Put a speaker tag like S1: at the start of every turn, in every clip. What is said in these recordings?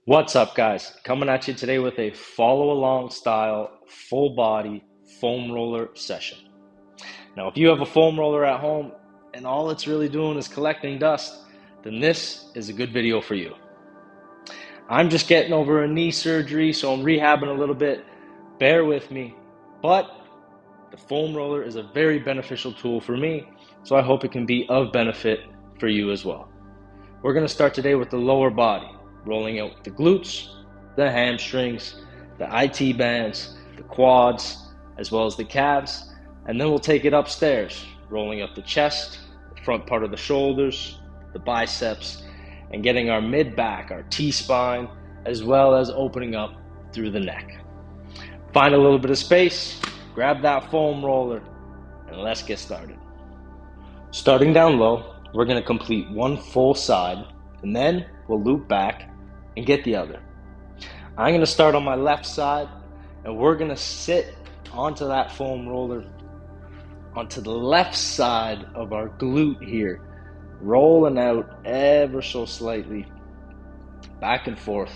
S1: What's up, guys? Coming at you today with a follow along style, full body foam roller session. Now, if you have a foam roller at home and all it's really doing is collecting dust, then this is a good video for you. I'm just getting over a knee surgery, so I'm rehabbing a little bit. Bear with me, but the foam roller is a very beneficial tool for me, so I hope it can be of benefit for you as well. We're going to start today with the lower body, rolling out the glutes, the hamstrings, the IT bands, the quads, as well as the calves, and then we'll take it upstairs, rolling up the chest, the front part of the shoulders, the biceps, and getting our mid-back, our T-spine, as well as opening up through the neck. Find a little bit of space, grab that foam roller, and let's get started. Starting down low, we're going to complete one full side, and then we'll loop back and get the other. I'm going to start on my left side, and we're going to sit onto that foam roller onto the left side of our glute here, rolling out ever so slightly back and forth,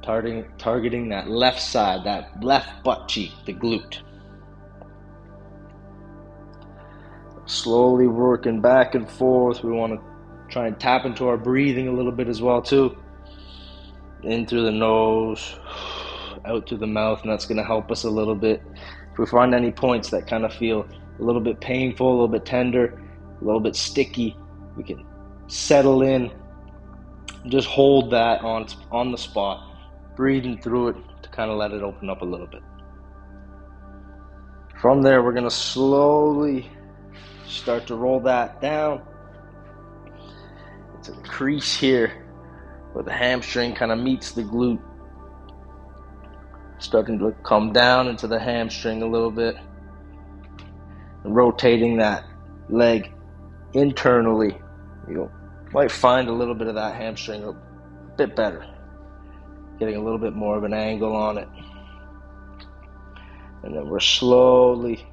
S1: targeting that left side, that left butt cheek, the glute. Slowly working back and forth. We want to try and tap into our breathing a little bit as well too. In through the nose, out through the mouth, and that's going to help us a little bit. If we find any points that kind of feel a little bit painful, a little bit tender, a little bit sticky, we can settle in, just hold that on the spot, breathing through it to kind of let it open up a little bit. From there, we're going to slowly start to roll that down into the crease here where the hamstring kind of meets the glute, starting to come down into the hamstring a little bit and rotating that leg internally. You might find a little bit of that hamstring a bit better, getting a little bit more of an angle on it. And then we're slowly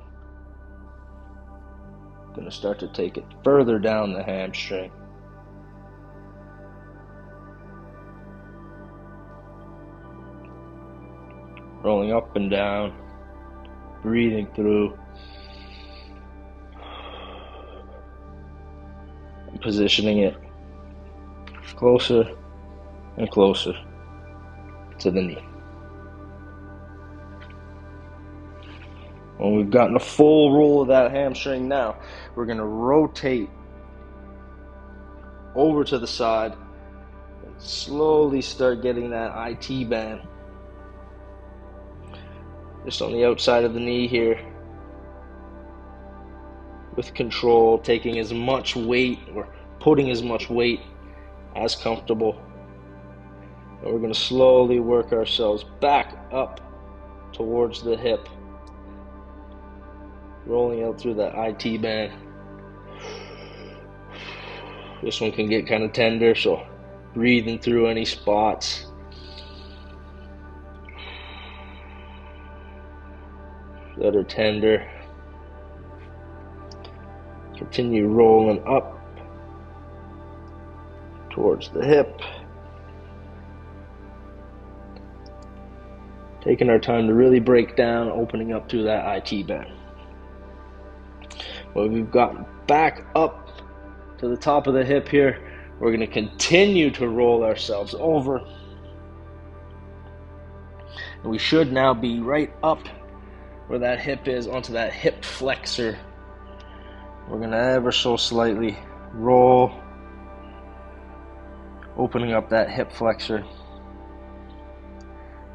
S1: going to start to take it further down the hamstring. Rolling up and down, breathing through, and positioning it closer and closer to the knee. When we've gotten a full roll of that hamstring now, we're going to rotate over to the side and slowly start getting that IT band just on the outside of the knee here, with control, taking as much weight or putting as much weight as comfortable. And we're going to slowly work ourselves back up towards the hip, rolling out through that IT band. This one can get kind of tender, so breathing through any spots. That are tender. Continue rolling up towards the hip. Taking our time to really break down, opening up through that IT band. When we've gotten back up to the top of the hip here, we're going to continue to roll ourselves over. And we should now be right up where that hip is, onto that hip flexor. We're going to ever so slightly roll, opening up that hip flexor,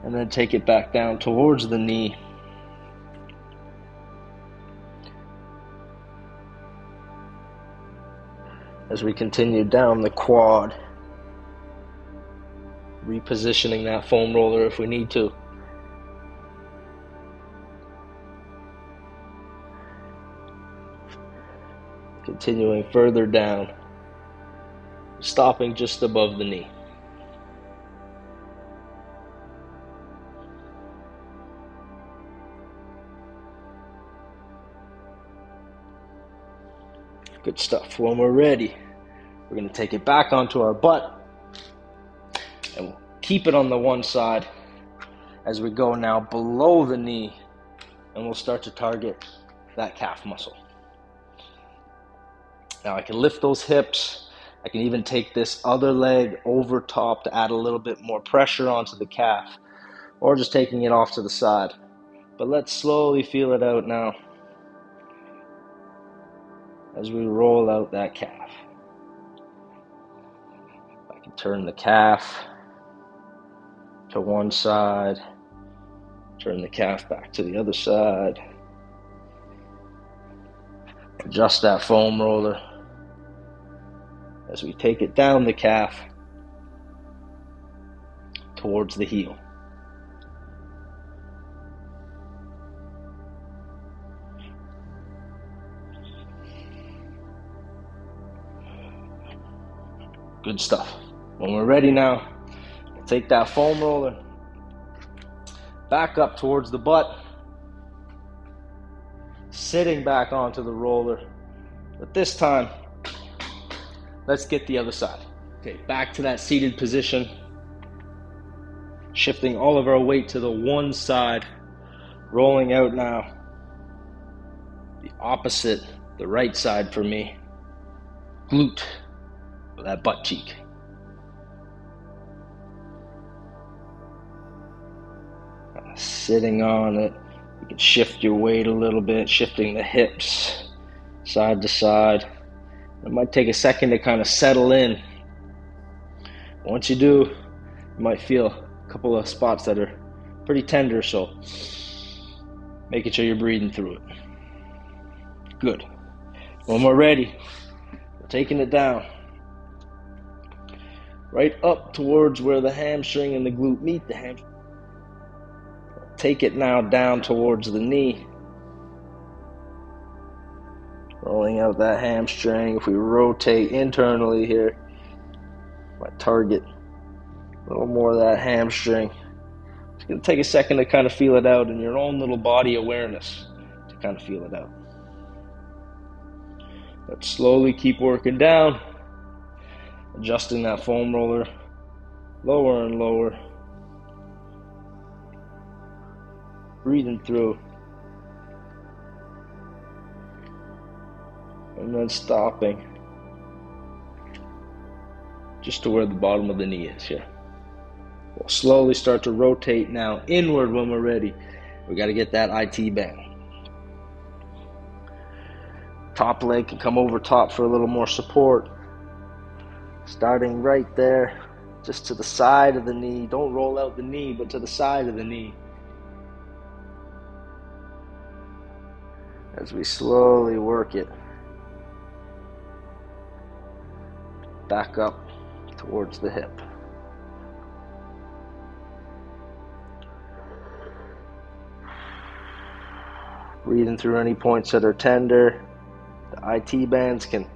S1: and then take it back down towards the knee. As we continue down the quad, repositioning that foam roller if we need to. Continuing further down, stopping just above the knee. Good stuff. When we're ready, we're going to take it back onto our butt, and Keep it on the one side as we go now below the knee, and we'll start to target that calf muscle. Now I can lift those hips. I can even take this other leg over top to add a little bit more pressure onto the calf, or just taking it off to the side. But let's slowly feel it out now as we roll out that calf. I can turn the calf to one side, turn the calf back to the other side, adjust that foam roller as we take it down the calf towards the heel. Good stuff. When we're ready now, take that foam roller back up towards the butt, sitting back onto the roller. But this time, let's get the other side. Okay, back to that seated position, shifting all of our weight to the one side, rolling out now the opposite, the right side for me, glute, that butt cheek. Sitting on it, you can shift your weight a little bit, shifting the hips side to side. It might take a second to kind of settle in. Once you do, you might feel a couple of spots that are pretty tender, so making sure you're breathing through it. Good. When we're ready, we're taking it down, right up towards where the hamstring and the glute meet the hamstring. Take it now down towards the knee, rolling out that hamstring. If we rotate internally here, might target a little more of that hamstring. It's going to take a second to kind of feel it out in your own little body awareness to kind of feel it out. Let's slowly keep working down, adjusting that foam roller lower and lower, breathing through, and then stopping just to where the bottom of the knee is here. We'll slowly start to rotate now inward when we're ready. We got to get that IT band. Top leg can come over top for a little more support. Starting right there, just to the side of the knee. Don't roll out the knee, but to the side of the knee. As we slowly work it back up towards the hip. Breathing through any points that are tender. The IT bands can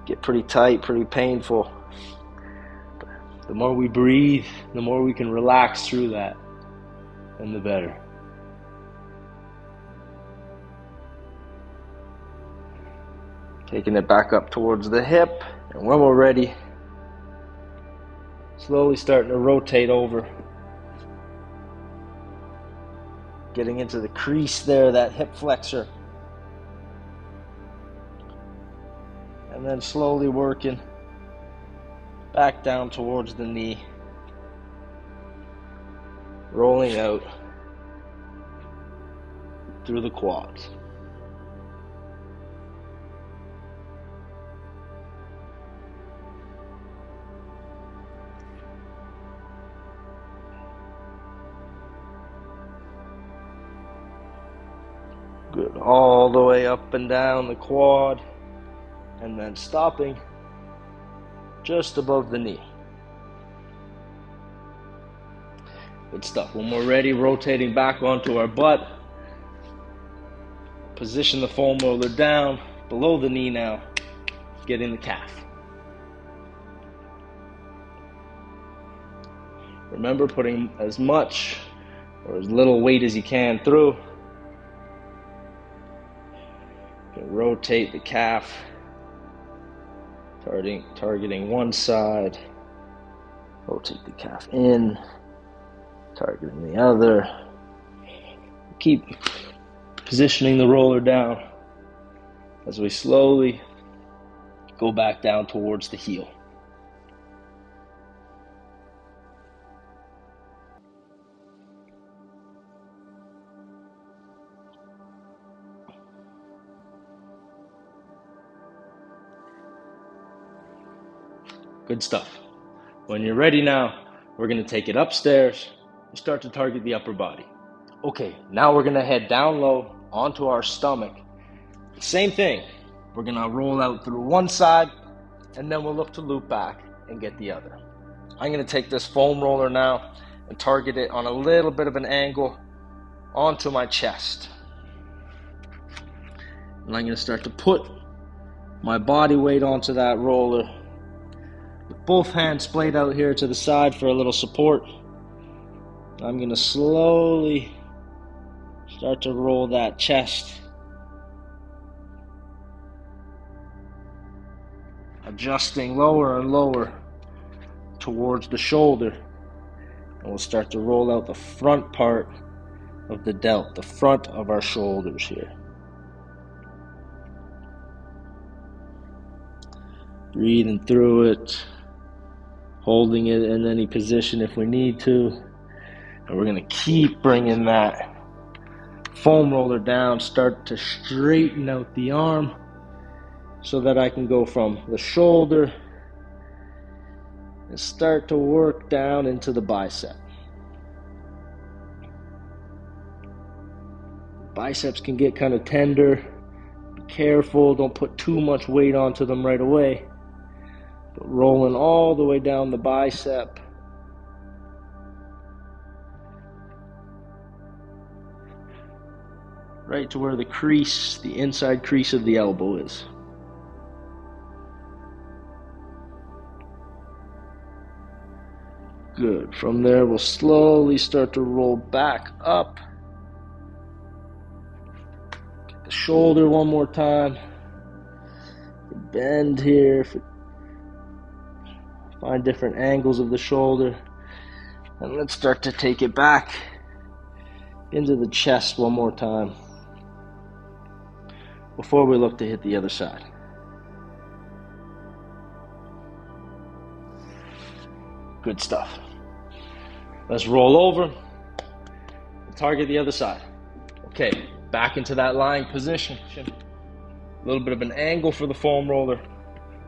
S1: get pretty tight, pretty painful. But the more we breathe, the more we can relax through that, and the better. Taking it back up towards the hip, and when we're ready, slowly starting to rotate over. Getting into the crease there, that hip flexor. And then slowly working back down towards the knee. Rolling out through the quads. Good, all the way up and down the quad, and then stopping just above the knee. Good stuff. When we're ready, rotating back onto our butt. Position the foam roller down below the knee now, getting the calf. Remember, putting as much or as little weight as you can through. Rotate the calf, targeting one side, Rotate the calf in, targeting the other. Keep positioning the roller down as we slowly go back down towards the heel. Good stuff. When you're ready now, we're going to take it upstairs and start to target the upper body. Okay, now we're going to head down low onto our stomach. Same thing. We're going to roll out through one side, and then we'll look to loop back and get the other. I'm going to take this foam roller now and target it on a little bit of an angle onto my chest. And I'm going to start to put my body weight onto that roller. With both hands splayed out here to the side for a little support. I'm going to slowly start to roll that chest. Adjusting lower and lower towards the shoulder. And we'll start to roll out the front part of the delt, the front of our shoulders here. Breathing through it, holding it in any position if we need to. And we're going to keep bringing that foam roller down, start to straighten out the arm so that I can go from the shoulder and start to work down into the bicep. Biceps can get kind of tender. Be careful, don't put too much weight onto them right away. But rolling all the way down the bicep. Right to where the crease, the inside crease of the elbow is. Good. From there, we'll slowly start to roll back up. Get the shoulder one more time. Bend here. Find different angles of the shoulder. And let's start to take it back into the chest one more time before we look to hit the other side. Good stuff. Let's roll over and target the other side. Okay, back into that lying position. A little bit of an angle for the foam roller.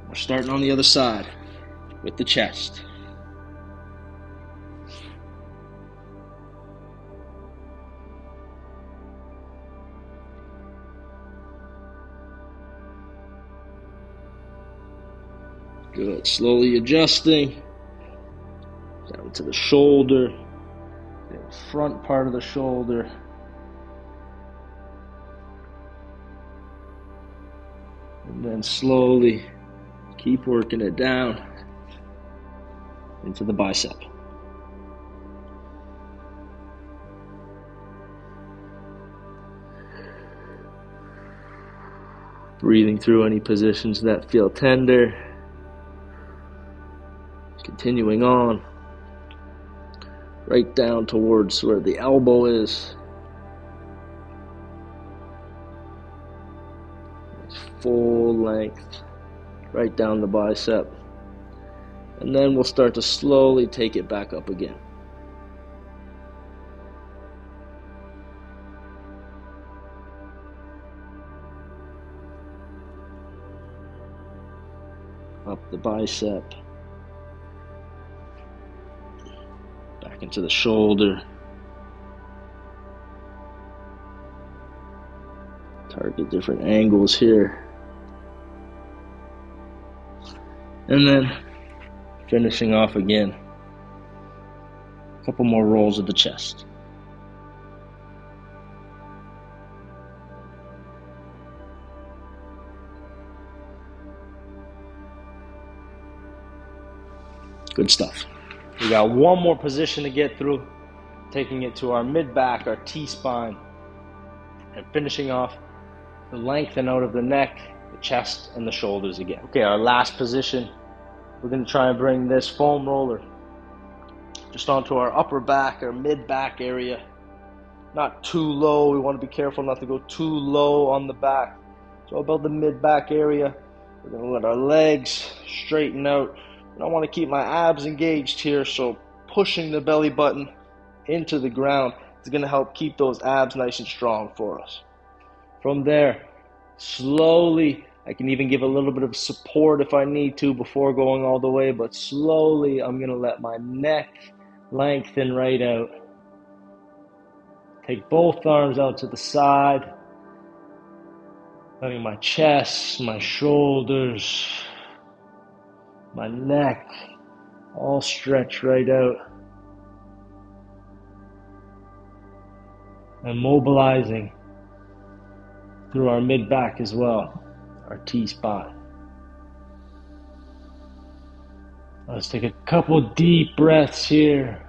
S1: We're starting on the other side with the chest. Good. Slowly adjusting down to the shoulder, the front part of the shoulder. And then slowly keep working it down into the bicep. Breathing through any positions that feel tender. Continuing on, right down towards where the elbow is. Full length, right down the bicep. And then we'll start to slowly take it back up again. Up the bicep. Back into the shoulder. Target different angles here. And then finishing off again. A couple more rolls of the chest. Good stuff. We got one more position to get through, taking it to our mid-back, our T-spine, and finishing off the lengthen out of the neck, the chest, and the shoulders again. Okay, our last position, we're going to try and bring this foam roller just onto our upper back, our mid back area. Not too low. We want to be careful not to go too low on the back. So about the mid back area, we're going to let our legs straighten out. And I want to keep my abs engaged here, so pushing the belly button into the ground is going to help keep those abs nice and strong for us. From there, slowly, I can even give a little bit of support if I need to before going all the way, but slowly I'm going to let my neck lengthen right out. Take both arms out to the side, letting my chest, my shoulders, my neck all stretch right out. And mobilizing through our mid-back as well, our T-spot. Let's take a couple deep breaths here.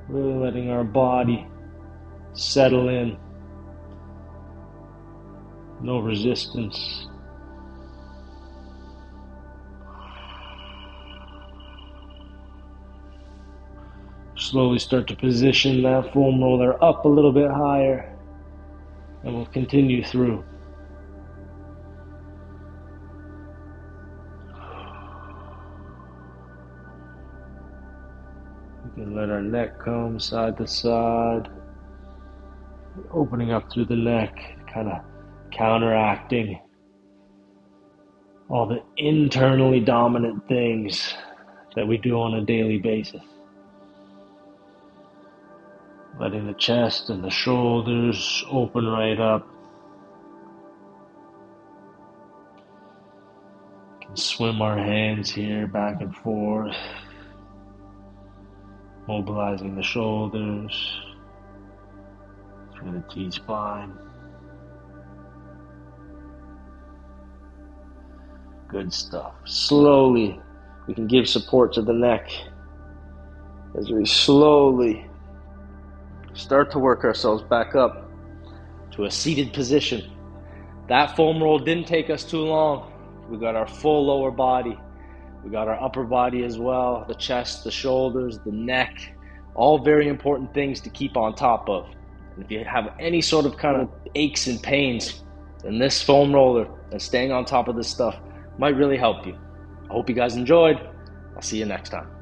S1: Really letting our body settle in. No resistance. Slowly start to position that foam roller up a little bit higher, and we'll continue through. We can let our neck come side to side, opening up through the neck, kind of counteracting all the internally dominant things that we do on a daily basis. Letting the chest and the shoulders open right up. We can swim our hands here back and forth, mobilizing the shoulders through the T-spine. Good stuff. Slowly, we can give support to the neck as we slowly start to work ourselves back up to a seated position. That foam roll didn't take us too long. We got our full lower body. We got our upper body as well, the chest, the shoulders, the neck, all very important things to keep on top of. And if you have any sort of kind of aches and pains, then this foam roller and staying on top of this stuff might really help you. I hope you guys enjoyed. I'll see you next time.